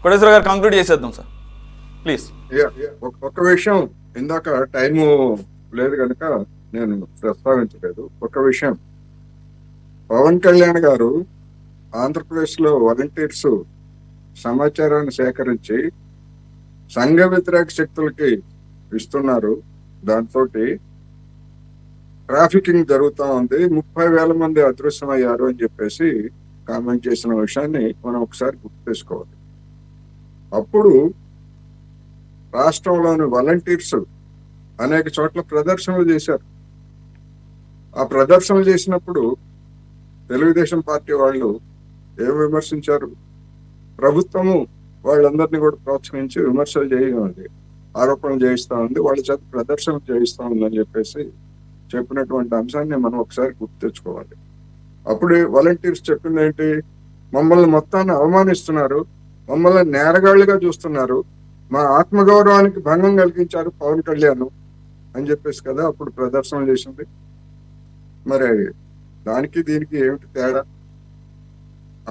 కోటేశ్వర గారు కంక్లూడ్ చేసేద్దాం sir please. ఒక విషయం ఇందాక టైము లేదు కనుక నేను ప్రస్తావించలేదు. ఒక విషయం, పవన్ కళ్యాణ్ గారు ఆంధ్రప్రదేశ్ లో వాలంటీర్స్ సమాచారాన్ని సేకరించి సంఘ వ్యతిరేక శక్తులకి ఇస్తున్నారు. దాంతో ట్రాఫికింగ్ జరుగుతూ ఉంది, 30,000 మంది అదృశ్యమయ్యారు అని చెప్పేసి కామెంట్ చేసిన విషయాన్ని మనం ఒకసారి గుర్తు చేసుకోవాలి. అప్పుడు రాష్ట్రంలోని వాలంటీర్స్ అనేక చోట్ల ప్రదర్శనలు చేశారు. ఆ ప్రదర్శనలు చేసినప్పుడు తెలుగుదేశం పార్టీ వాళ్ళు ఏం విమర్శించారు? ప్రభుత్వము వాళ్ళందరినీ కూడా ప్రోత్సహించి విమర్శలు చేయగలిగింది, ఆరోపణలు చేయిస్తా ఉంది, వాళ్ళ చేత ప్రదర్శనలు చేయిస్తా ఉందని చెప్పేసి చెప్పినటువంటి అంశాన్ని మనం ఒకసారి గుర్తు తెచ్చుకోవాలి. అప్పుడు వాలంటీర్స్ చెప్పింది ఏంటి? మమ్మల్ని మొత్తాన్ని అవమానిస్తున్నారు, మమ్మల్ని నేరగాళ్లుగా చూస్తున్నారు, మా ఆత్మగౌరవానికి భంగం కలిగించారు పవన్ కళ్యాణ్ అని చెప్పేసి కదా అప్పుడు ప్రదర్శన చేసింది. మరి దానికి దీనికి ఏమిటి తేడా?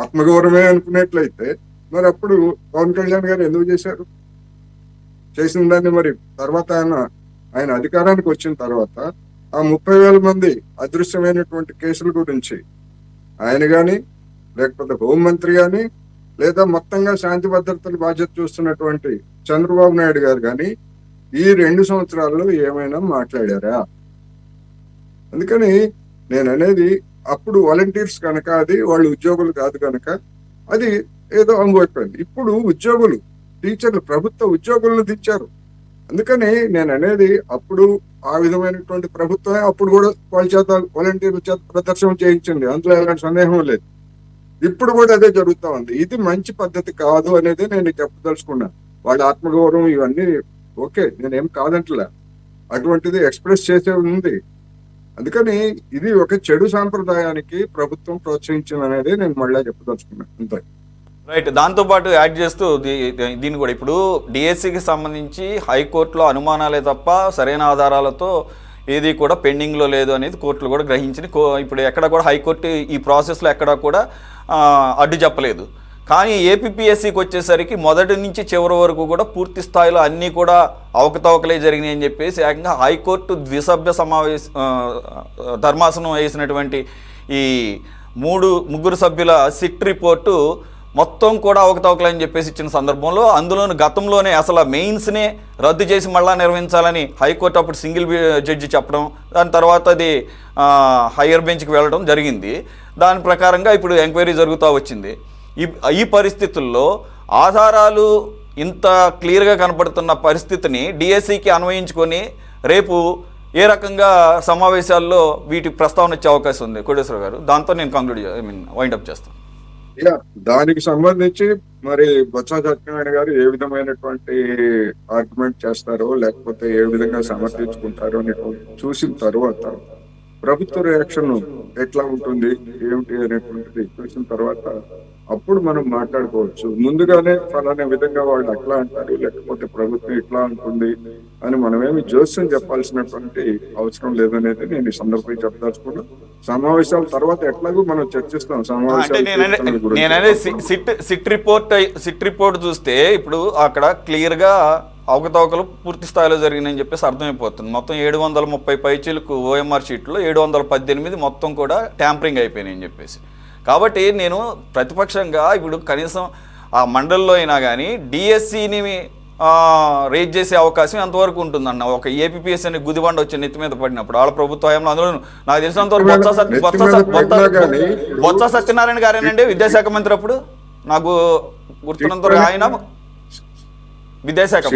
ఆత్మగౌరవమే అనుకునేట్లయితే మరి అప్పుడు పవన్ కళ్యాణ్ గారు ఎందుకు చేశారు? చేసిన దాన్ని మరి తర్వాత ఆయన అధికారానికి వచ్చిన తర్వాత ఆ 30,000 మంది అదృశ్యమైనటువంటి కేసుల గురించి ఆయన గాని, లేకపోతే హోంమంత్రి గాని, లేదా మొత్తంగా శాంతి భద్రతల బాధ్యత చూస్తున్నటువంటి చంద్రబాబు నాయుడు గారు కానీ ఈ 2 సంవత్సరాల్లో ఏమైనా మాట్లాడారా? అందుకని నేను అనేది, అప్పుడు వాలంటీర్స్ కనుక అది వాళ్ళు ఉద్యోగులు కాదు కనుక అది ఏదో అనుభవిపోయింది. ఇప్పుడు ఉద్యోగులు, టీచర్లు, ప్రభుత్వ ఉద్యోగులను దించారు. అందుకని నేను అనేది, అప్పుడు ఆ విధమైనటువంటి ప్రభుత్వమే అప్పుడు కూడా వాళ్ళ చేత వాలంటీర్ల చేత ప్రదర్శన చేయించింది, అందులో ఎలాంటి సందేహం లేదు. ఇప్పుడు కూడా అదే జరుగుతా ఉంది. ఇది మంచి పద్ధతి కాదు అనేది నేను చెప్పదలుచుకున్నాను. వాళ్ళ ఆత్మగౌరవం ఇవన్నీ ఓకే, నేనేం కాదంటలే, అటువంటిది ఎక్స్ప్రెస్ చేసే ఉంది. అందుకని ఇది ఒక చెడు సాంప్రదాయానికి ప్రభుత్వం ప్రోత్సహించింది అనేది నేను మళ్ళీ చెప్పదలుచుకున్నాను అంతే. రైట్. దాంతోపాటు యాడ్ చేస్తూ దీన్ని కూడా ఇప్పుడు డిఎస్సికి సంబంధించి హైకోర్టులో అనుమానాలే తప్ప సరైన ఆధారాలతో ఏది కూడా పెండింగ్లో లేదు అనేది కోర్టులు కూడా గ్రహించింది. ఇప్పుడు ఎక్కడ కూడా హైకోర్టు ఈ ప్రాసెస్లో ఎక్కడా కూడా అడ్డు చెప్పలేదు. కానీ ఏపీపీఎస్సికి వచ్చేసరికి మొదటి నుంచి చివరి వరకు కూడా పూర్తి స్థాయిలో అన్నీ కూడా అవకతవకలే జరిగినాయి అని చెప్పేసి ఏకంగా హైకోర్టు ద్విసభ్య ధర్మాసనం వేసినటువంటి ఈ ముగ్గురు సభ్యుల సిట్ రిపోర్టు మొత్తం కూడా అవకతవకలని చెప్పేసి ఇచ్చిన సందర్భంలో, అందులోని గతంలోనే అసలు మెయిన్స్నే రద్దు చేసి మళ్ళా నిర్వహించాలని హైకోర్టు అప్పుడు సింగిల్ జడ్జి చెప్పడం, దాని తర్వాత అది హయ్యర్ బెంచ్కి వెళ్ళడం జరిగింది. దాని ప్రకారంగా ఇప్పుడు ఎంక్వైరీ జరుగుతూ వచ్చింది. ఈ పరిస్థితుల్లో ఆధారాలు ఇంత క్లియర్గా కనపడుతున్న పరిస్థితిని డిఎస్సికి అన్వయించుకొని రేపు ఏ రకంగా సమావేశాల్లో వీటి ప్రస్తావన వచ్చే అవకాశం ఉంది కోటేశ్వర గారు? దాంతో నేను వైండప్ చేస్తాను. దానికి సంబంధించి మరి బొత్స సత్యనారాయణ గారు ఏ విధమైనటువంటి ఆర్గ్యుమెంట్ చేస్తారో లేకపోతే ఏ విధంగా సమర్థించుకుంటారో చూసిన తర్వాత ప్రభుత్వ రియాక్షన్ ఎట్లా ఉంటుంది ఏమిటి అనేటువంటిది చూసిన తర్వాత అప్పుడు మనం మాట్లాడుకోవచ్చు. ముందుగానే ఫలానా విధంగా వాళ్ళు అట్లా అంటారు లేకపోతే ప్రభుత్వం ఇట్లా అంటుంది అని మనమేమి జోస్యం చెప్పాల్సినటువంటి అవసరం లేదనేది నేను ఈ సందర్భంగా చెప్పదలుచుకున్నాను. సమావేశాల తర్వాత ఎట్లాగో మనం చర్చిస్తాం. సిట్ రిపోర్ట్ చూస్తే ఇప్పుడు అక్కడ క్లియర్గా అవకతవకలు పూర్తి స్థాయిలో జరిగినాయని చెప్పేసి అర్థమైపోతుంది. మొత్తం 730 పైచీలకు ఓఎంఆర్ షీట్లో 718 మొత్తం కూడా ట్యాంపరింగ్ అయిపోయినాయని చెప్పేసి. కాబట్టి నేను ప్రతిపక్షంగా ఇప్పుడు కనీసం ఆ మండలిలో అయినా కానీ డిఎస్సిని రేజ్ చేసే అవకాశం ఎంతవరకు ఉంటుందన్న. ఒక ఏపీపీఎస్ అనే గుదిబండ వచ్చి నెత్తి మీద పడినప్పుడు వాళ్ళ ప్రభుత్వ హయాంలో, అందులో నాకు తెలిసినంతవరకు బొత్స సత్యనారాయణ గారేనండి విద్యాశాఖ మంత్రి అప్పుడు, నాకు గుర్తున్నంతవరకు ఆయన విద్యాశాఖ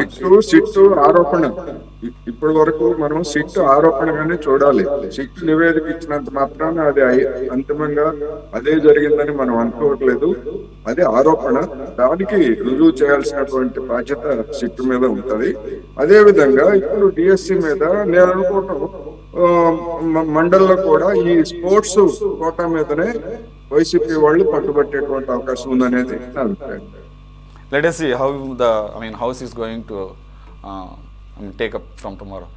సిట్టు ఆరోపణ. ఇప్పటి వరకు మనం సిట్టు ఆరోపణగానే చూడాలి. సిట్టు నివేదిక ఇచ్చినంత మాత్రాన అది అంతిమంగా అదే జరిగిందని మనం అనుకోవట్లేదు. అది ఆరోపణ, దానికి రుజువు చేయాల్సినటువంటి బాధ్యత సిట్టు మీద ఉంటది. అదే విధంగా ఇప్పుడు డిఎస్సి మీద నేను అనుకుంటాం మండలిలో కూడా ఈ స్పోర్ట్స్ కోటా మీదనే వైసీపీ వాళ్ళు పట్టుబట్టేటువంటి అవకాశం ఉందనేది నా అభిప్రాయం. Let us see how the House is going to take up from tomorrow.